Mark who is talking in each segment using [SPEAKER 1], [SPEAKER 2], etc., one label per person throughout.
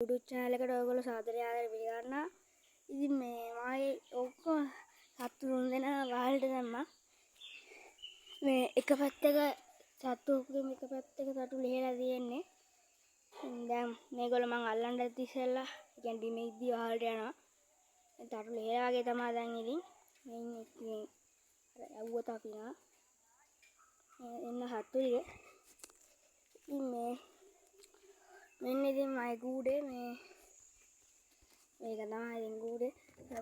[SPEAKER 1] YouTube channel එකට ඔයගොල්ලෝ සාදරයෙන් ආදරේ පිළිගන්නවා. ඉතින් මේ මාගේ ඔක්කොම සත්තු තුන් දෙනා වහලට දැම්මා. මේ එක පැත්තක සත්තුගේ එක පැත්තක සතු ලෙහෙලා තියෙන්නේ. දැන් මේගොල්ලෝ මං අල්ලන්න ඇති ඉස්සෙල්ලා කියන්නේ බිමේදී වහලට යනවා. සතු ලෙහෙලා වගේ තමයි දැන් ඉතින් මේ ඉන්නේ යවුවත් අපිනා. එන්න සතු ටික. ඉතින් මෙන්න ඉතින් මගේ කූඩේ මේක තමයි ඉතින් කූඩේ.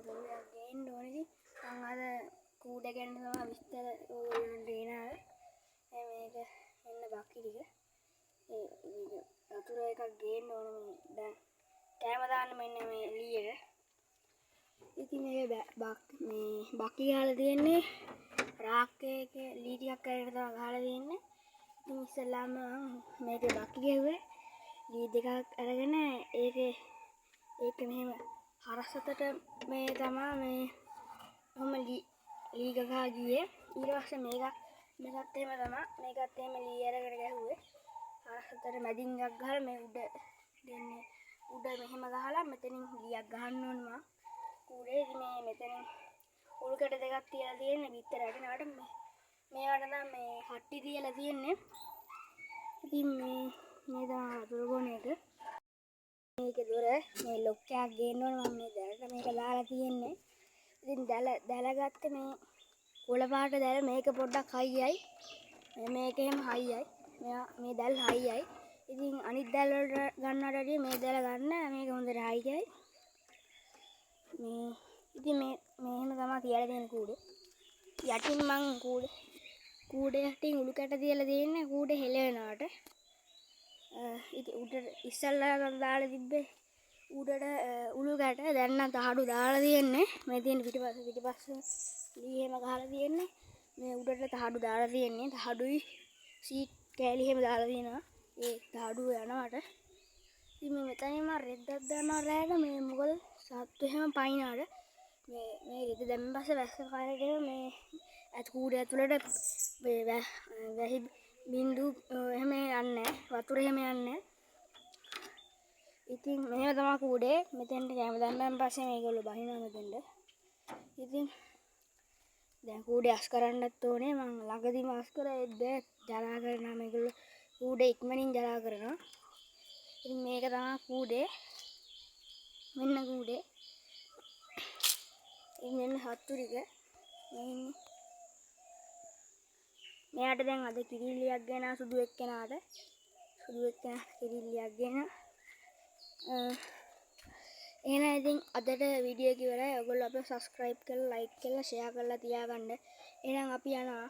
[SPEAKER 1] කූඩයක් ගේන්න ඕනේ ඉතින් මම අද කූඩේ ගැන තමයි විස්තර ඔයගොල්ලන්ට දෙනවා. මේක එන්න බක්කි ටික. වතුර එකක් ගේන්න ඕනේ දැන් කෑම දාන්න මෙන්න මේ එළියට. ඉතින් මේ බක්කි ගහලා තියෙන්නේ රාක්කේක ලී ටිකක් කරේට තමයි ගහලා තියෙන්නේ. ඉතින් ඉස්සෙල්ලාම මේකේ බක්කි ගෙව්වේ ලී දෙකක් අරගෙන ඒක මෙහෙම හරසතට මේ තමයි මේ ඔහම ලී ගගා ගියේ. ඊට පස්සේ මේකත් එහෙම තමයි මේකත් එහෙම ලී අරගෙන ගැහුවේ. හරසතට මැදින් එකක් ගහලා මේ උඩ දෙන්නේ උඩ මෙහෙම ගහලා මෙතනින් ලීයක් ගහන්න ඕන මම කූඩේ. ඉතින් මේ මෙතනින් උල්කඩ දෙකක් තියලා තියෙන්නේ පිටර ඇටනකට මේවට නම් මේ කට්ටි තියලා තියෙන්නේ. ඉතින් මේ තමයි වතුර බොන එක. මේක දොර මේ ලොක්කයක් ගේන්න ඕනේ මම මේ දැලට මේක දාලා තියෙන්නේ. ඉතින් දැල ගත්තේ මේ කොළ පාට දැල මේක පොඩ්ඩක් හයියයි. මේක එහෙම හයියයි. මේ දැල් හයියයි. ඉතින් අනිත් දැල් වලට ගන්නවට වැඩිය මේ දැල ගන්න මේක හොඳට හයියයි. ඉතින් මේ එහෙම තමයි තියලා තියෙන කූඩේ. යටින් මං කූඩේ යටින් උළු කැට තියලා තියෙන්නේ කූඩේ හෙලවෙනවට. ඉතින් උඩට ඉස්සල්ලා දාලා තිබ්බේ උඩට උළු කැට දැන් නම් තහඩු දාලා තියෙන්නේ. මේ තියෙන පිටිපස්ස ලී එහෙම ගහලා තියෙන්නේ. මේ උඩට තහඩු දාලා තියෙන්නේ. තහඩුයි සීට් කෑලි එහෙම දාලා තියෙනවා. ඒ තහඩුව යනවට. ඉතින් මේ මෙතනින් මම රෙද්දක් දානවා රෑට මේ මොකද සත්තු එහෙම පයින්නාට මේ රෙද්ද දැම්මන් පස්සේ වැස්ස කාලේට මේ කූඩේ ඇතුළට වැහි බින්දු එහෙම යන්නේ වතුර එහෙම යන්නේ. ඉතින් මෙහෙම තමයි කූඩේ. මෙතෙන්ට කැම දැම්මන් පස්සේ මේගොල්ලෝ බහිනවා මෙතෙන්ට. ඉතින් දැන් කූඩේ අස් කරන්නත් ඕනේ. මම ළඟදීම අස් කරා ඒත් බෑ ජලා කරනවා මේගොල්ලෝ කූඩේ ඉක්මනින් ජලා කරනවා. ඉතින් මේක තමයි කූඩේ. මෙන්න කූඩේ. ඉතින් මෙන්න හත්තු ටික. මෙයාට දැන් අද කිරිල්ලියක් ගෙනා සුදු එක්කෙනාට කිරිල්ලියක් ගෙන. එහෙනම් ඉතින් අදට වීඩියෝ එක ඉවරයි. ඔයගොල්ලෝ අපිව subscribe කරලා like කරලා share කරලා තියාගන්න. එහෙනම් අපි යනවා.